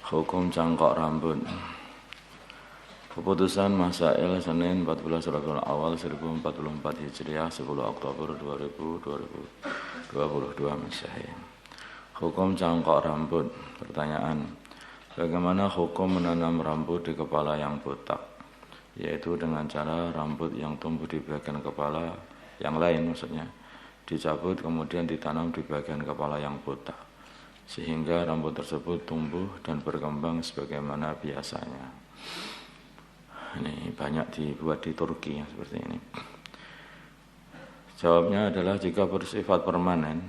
Hukum cangkok rambut. Keputusan Masail Senin 14 Rabiul Awal 1044 Hijriah 10 Oktober 2022 Masehi. Hukum cangkok rambut. Pertanyaan: bagaimana hukum menanam rambut di kepala yang botak? Yaitu dengan cara rambut yang tumbuh di bagian kepala yang lain maksudnya dicabut kemudian ditanam di bagian kepala yang botak, sehingga rambut tersebut tumbuh dan berkembang sebagaimana biasanya. Ini banyak dibuat di Turki seperti ini. Jawabnya adalah jika bersifat permanen,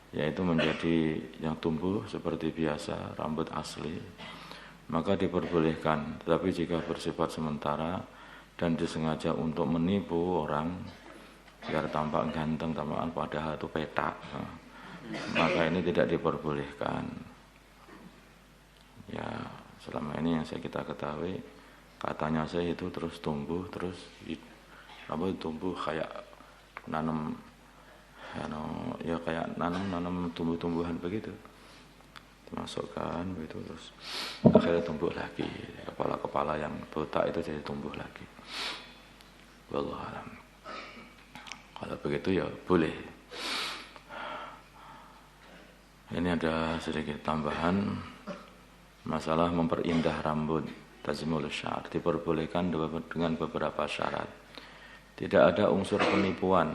yaitu menjadi yang tumbuh seperti biasa rambut asli, maka diperbolehkan. Tetapi jika bersifat sementara dan disengaja untuk menipu orang biar tampak ganteng, tampak padahal itu petak, maka ini tidak diperbolehkan. Ya, selama ini yang kita ketahui, katanya saya itu terus tumbuh, terus rambut tumbuh kayak nanam, ya kayak nanam tumbuh-tumbuhan begitu, dimasukkan begitu terus akhirnya tumbuh lagi, kepala-kepala yang botak itu jadi tumbuh lagi. Wallahu a'lam. Kalau begitu ya boleh. Ini ada sedikit tambahan masalah memperindah rambut, tazmul syar, diperbolehkan dengan beberapa syarat. Tidak ada unsur penipuan,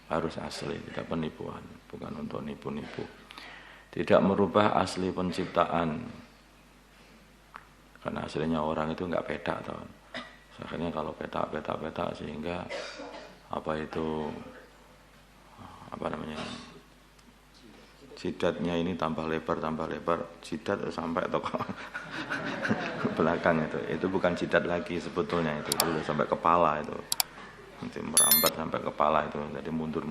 harus asli, tidak penipuan, bukan untuk nipu-nipu. Tidak merubah asli penciptaan, karena aslinya orang itu enggak petak, tahun. Akhirnya kalau petak sehingga jidatnya ini tambah lebar, jidat sampai ke belakang itu bukan jidat lagi sebetulnya, itu sampai kepala, itu nanti merambat sampai kepala, itu jadi mundur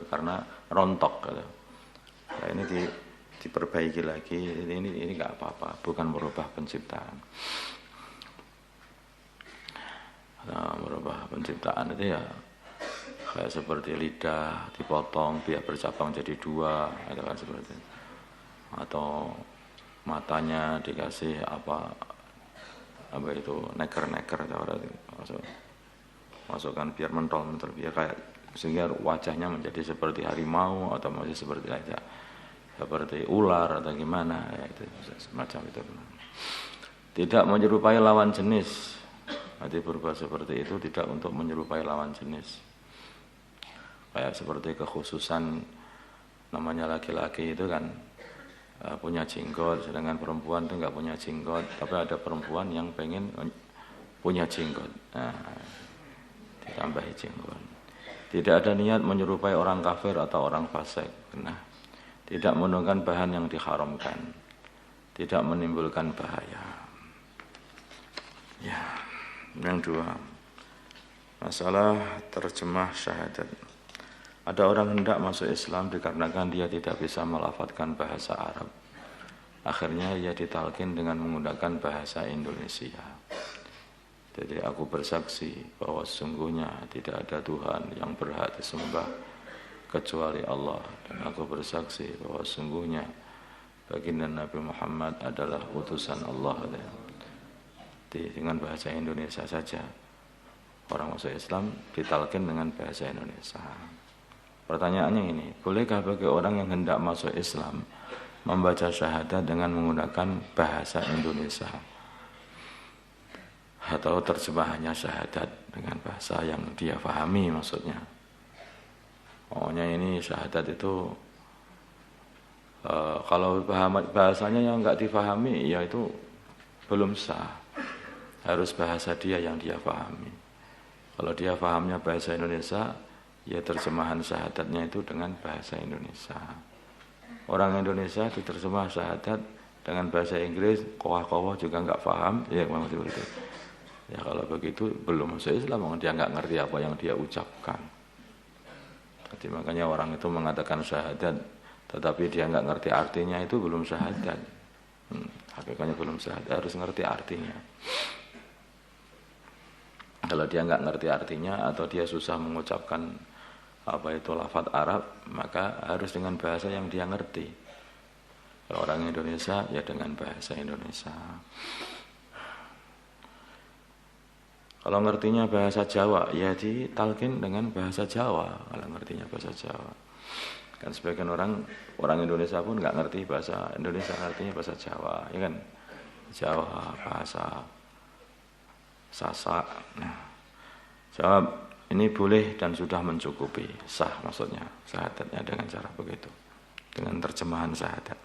karena rontok gitu. Nah, ini diperbaiki lagi, ini nggak apa-apa, bukan merubah penciptaan. Nah, merubah penciptaan itu ya kayak seperti lidah dipotong biar bercabang jadi dua, kan seperti itu. Atau matanya dikasih apa itu neker masukkan biar mentol biar kayak sehingga wajahnya menjadi seperti harimau atau masih seperti ular atau gimana ya, itu semacam itu. Tidak menyerupai lawan jenis. Nanti berubah seperti itu tidak untuk menyerupai lawan jenis. Kayak seperti kekhususan namanya laki-laki itu kan punya jenggot, sedangkan perempuan itu enggak punya jenggot, tapi ada perempuan yang pengen punya jenggot. Nah, ditambahi jenggot. Tidak ada niat menyerupai orang kafir atau orang fasik. Nah, tidak menggunakan bahan yang diharamkan, tidak menimbulkan bahaya. Ya, yang dua, masalah terjemah syahadat. Ada orang hendak masuk Islam dikarenakan dia tidak bisa melafadzkan bahasa Arab. Akhirnya ia ditalkin dengan menggunakan bahasa Indonesia. Jadi aku bersaksi bahwa sesungguhnya tidak ada Tuhan yang berhak disembah kecuali Allah, dan aku bersaksi bahwa sesungguhnya baginda Nabi Muhammad adalah utusan Allah. Dengan bahasa Indonesia saja orang masuk Islam ditalkin dengan bahasa Indonesia. Pertanyaannya ini, bolehkah bagi orang yang hendak masuk Islam membaca syahadat dengan menggunakan bahasa Indonesia atau terjemahannya syahadat dengan bahasa yang dia pahami maksudnya? Pokoknya ini syahadat itu kalau bahasanya yang enggak difahami ya itu belum sah. Harus bahasa dia yang dia pahami. Kalau dia pahamnya bahasa Indonesia, ya terjemahan syahadatnya itu dengan bahasa Indonesia. Orang Indonesia diterjemah syahadat dengan bahasa Inggris, kowa-kowa juga enggak paham, ya memang seperti itu. Ya kalau begitu belum masuk Islam, dia enggak ngerti apa yang dia ucapkan. Jadi makanya orang itu mengatakan syahadat, tetapi dia enggak ngerti artinya, itu belum syahadat. Hakikatnya belum syahadat, harus ngerti artinya. Kalau dia enggak ngerti artinya atau dia susah mengucapkan apa itu lafadz Arab, maka harus dengan bahasa yang dia ngerti. Kalau orang Indonesia ya dengan bahasa Indonesia. Kalau ngertinya bahasa Jawa ya ditalkin dengan bahasa Jawa. Kalau ngertinya bahasa Jawa, kan sebagian orang Indonesia pun nggak ngerti bahasa Indonesia, ngertinya bahasa Jawa, ya kan? Jawa, bahasa Sasak. Nah, jawab ini boleh dan sudah mencukupi, sah maksudnya syahadatnya dengan cara begitu, dengan terjemahan syahadat.